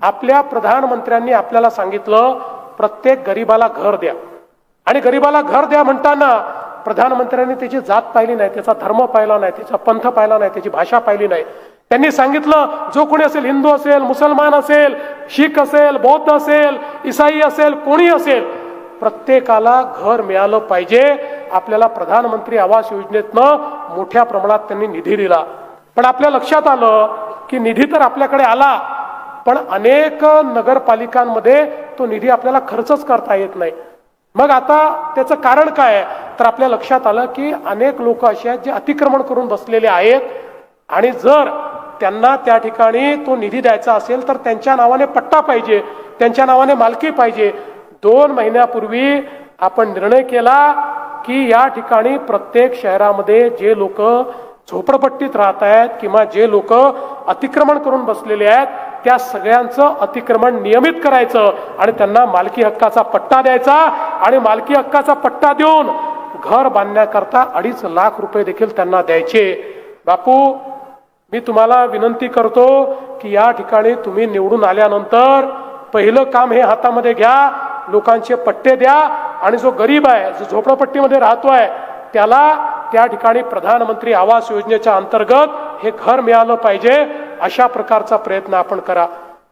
आपल्या प्रधानमंत्र्यांनी आपल्याला सांगितलं प्रत्येक गरीबाला घर द्या, आणि गरीबाला घर द्या म्हणताना प्रधानमंत्र्यांनी त्याची जात पाहिली नाही, त्याचा धर्म पाहिला नाही, त्याचा पंथ पाहिला नाही, त्याची भाषा पाहिली नाही. त्यांनी सांगितलं जो कोणी असेल, हिंदू असेल, मुसलमान असेल, शीख असेल, बौद्ध असेल, ईसाई असेल, कोणी असेल, प्रत्येकाला घर मिळालं पाहिजे. आपल्याला प्रधानमंत्री आवास योजनेतनं मोठ्या प्रमाणात त्यांनी निधी दिला. पण आपल्या लक्षात आलं की निधी तर आपल्याकडे आला, पण अनेक नगरपालिकांमध्ये तो निधी आपल्याला खर्चच करता येत नाही. मग आता त्याचं कारण काय आहे, तर आपल्या लक्षात आलं की अनेक लोक असे आहेत जे अतिक्रमण करून बसलेले आहेत, आणि जर त्यांना त्या ठिकाणी तो निधी द्यायचा असेल तर त्यांच्या नावाने पट्टा पाहिजे, त्यांच्या नावाने मालकी पाहिजे. 2 महिन्यापूर्वी आपण निर्णय केला की या ठिकाणी प्रत्येक शहरामध्ये जे लोक झोपडपट्टीत राहत आहेत किंवा जे लोक अतिक्रमण करून बसलेले आहेत त्या सगळ्यांचं अतिक्रमण नियमित करायचं आणि त्यांना मालकी हक्काचा पट्टा द्यायचा, आणि मालकी हक्काचा पट्टा देऊन घर बांधण्याकरता 2.5 लाख रुपये देखील त्यांना द्यायचे. बापू, मी तुम्हाला विनंती करतो की या ठिकाणी तुम्ही निवडून आल्यानंतर पहिलं काम हे हातामध्ये घ्या, लोकांचे पट्टे द्या, आणि जो गरीब आहे, जो झोपडपट्टीमध्ये राहतोय त्याला त्या ठिकाणी प्रधानमंत्री आवास योजनेच्या अंतर्गत हे घर मिळालं पाहिजे. अशा प्रकारचा प्रयत्न आपण करा.